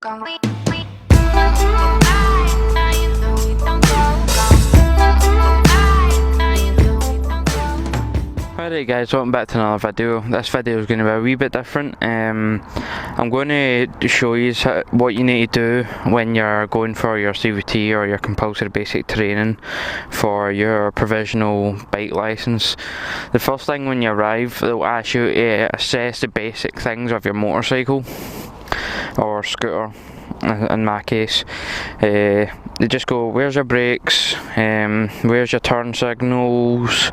Alright guys, welcome back to another video. This video is going to be a wee bit different. I'm going to show you what you need to do when you're going for your CBT or your compulsory basic training for your provisional bike license. The first thing when you arrive, they'll ask you to assess the basic things of your motorcycle or scooter. In my case, they just go, where's your brakes, where's your turn signals,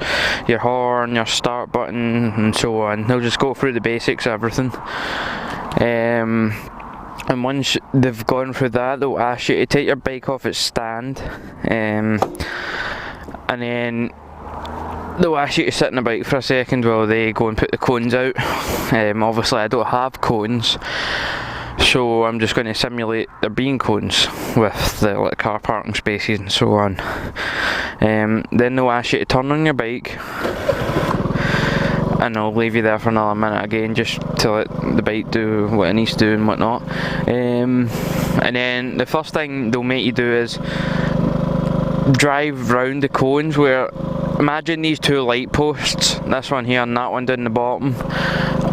your horn, your start button, and so on. They'll just go through the basics of everything. And once they've gone through that, they'll ask you to take your bike off its stand, and then they'll ask you to sit in the bike for a second while they go and put the cones out. Obviously I don't have cones, so I'm just going to simulate there being cones with the car parking spaces and so on. Then they'll ask you to turn on your bike, and they'll leave you there for another minute again just to let the bike do what it needs to do and whatnot. And then the first thing they'll make you do is drive round the cones. Where, imagine these two light posts, this one here and that one down the bottom,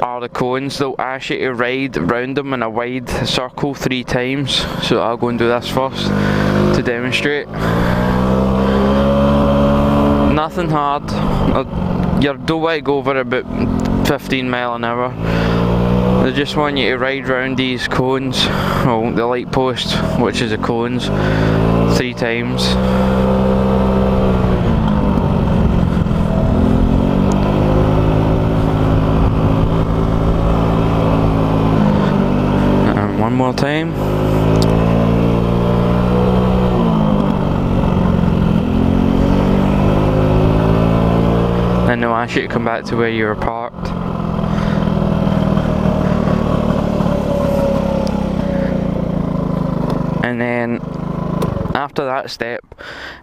are the cones. They'll ask you to ride round them in a wide circle 3 times. So I'll go and do this first to demonstrate. Nothing hard. You don't want to go over about 15 miles an hour. They just want you to ride round these cones, well, the light post, which is the cones, 3 times. One more time. Then they'll ask you to come back to where you were parked. And then after that step,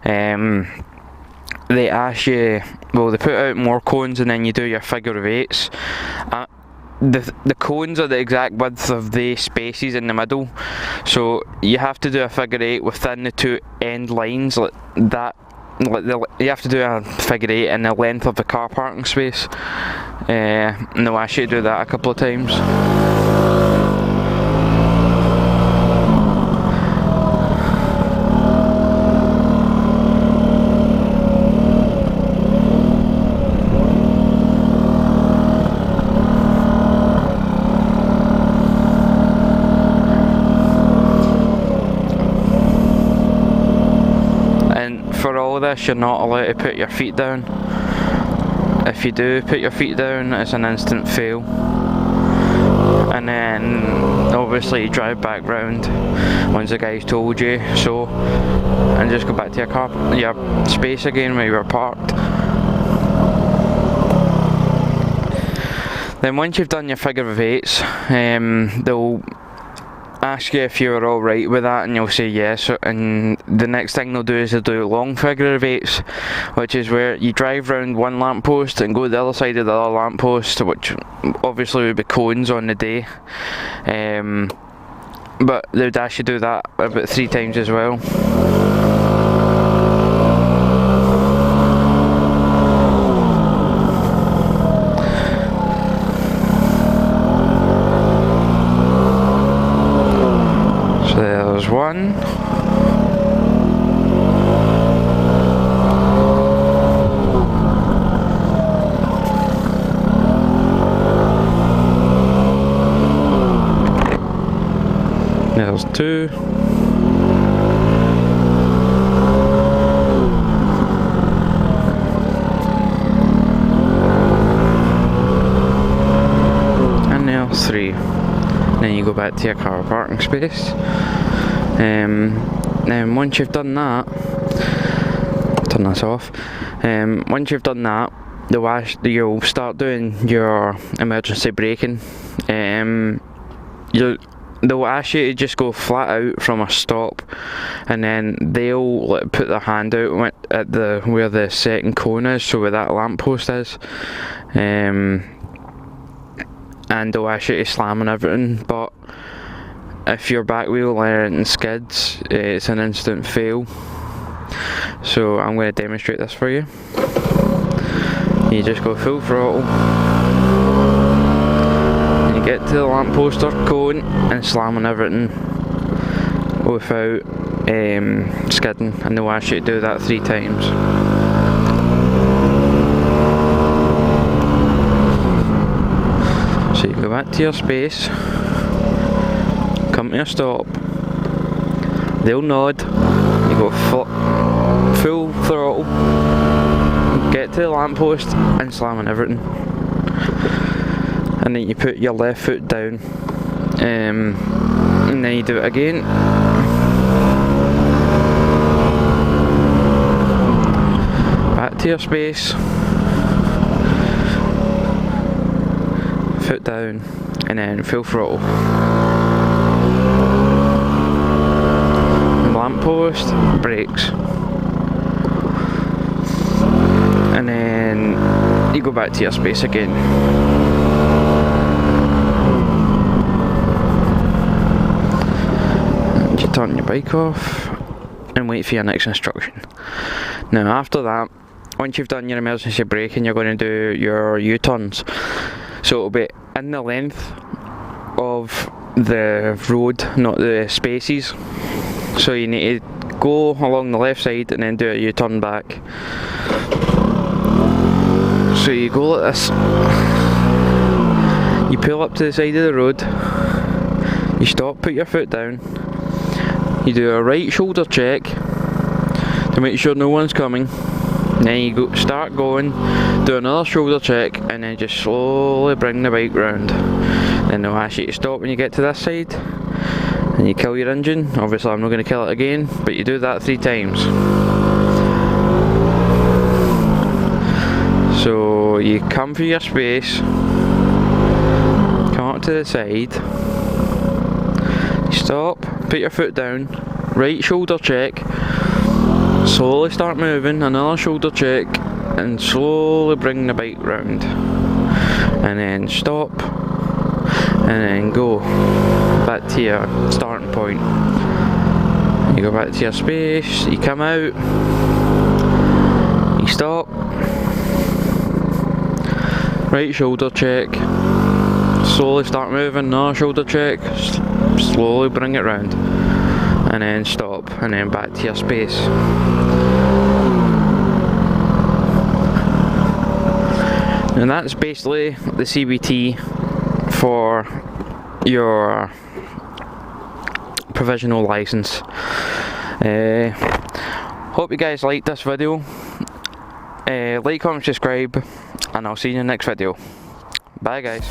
they ask you, well, they put out more cones and then you do your figure of 8s. The cones are the exact width of the spaces in the middle, so you have to do a figure 8 within the 2 end lines like that. You have to do a figure 8 in the length of the car parking space, and they'll ask you to do that a couple of times. For all of this, you're not allowed to put your feet down. If you do put your feet down, it's an instant fail. And then obviously you drive back round once the guy's told you so, and just go back to your space again where you were parked. Then once you've done your figure of 8s, they'll ask you if you're alright with that, and you'll say yes, and the next thing they'll do is they'll do long figure of 8s, which is where you drive round one lamppost and go to the other side of the other lamppost, which obviously would be cones on the day, but they'd ask you to do that about 3 times as well. There's one. There's 2. And there's 3. Then you go back to your car parking space. Then once you've done that, turn this off. Once you've done that, you'll start doing your emergency braking. They'll ask you to just go flat out from a stop, and then they'll put their hand out at where the second cone is, so where that lamppost is, and they'll ask you to slam and everything, but if your back wheel or anything skids, it's an instant fail. So I'm going to demonstrate this for you. You just go full throttle, and you get to the lamppost or cone and slam on everything without skidding, and they'll ask you to do that 3 times. So you go back to your space, come to a stop, they'll nod, you go full throttle, get to the lamppost and slam on everything, and then you put your left foot down, and then you do it again. Back to your space, foot down, and then full throttle. Lamppost, brakes, and then you go back to your space again. And you turn your bike off and wait for your next instruction. Now after that, once you've done your emergency braking, you're going to do your U-turns. So it'll be in the length of the road, not the spaces. So you need to go along the left side and then do a U-turn back. So you go like this, you pull up to the side of the road, you stop, put your foot down, you do a right shoulder check to make sure no one's coming, then you start going, do another shoulder check, and then just slowly bring the bike round. Then they'll ask you to stop when you get to this side, and you kill your engine. Obviously I'm not going to kill it again, but you do that 3 times. So you come for your space, come up to the side, stop, put your foot down, right shoulder check, slowly start moving, another shoulder check, and slowly bring the bike round, and then stop, and then go back to your starting point. You go back to your space, you come out, you stop, right shoulder check, slowly start moving, another shoulder check, slowly bring it round, and then stop, and then back to your space. And that's basically the CBT for your provisional license. Hope you guys liked this video. Like, comment, subscribe, and I'll see you in the next video. Bye guys.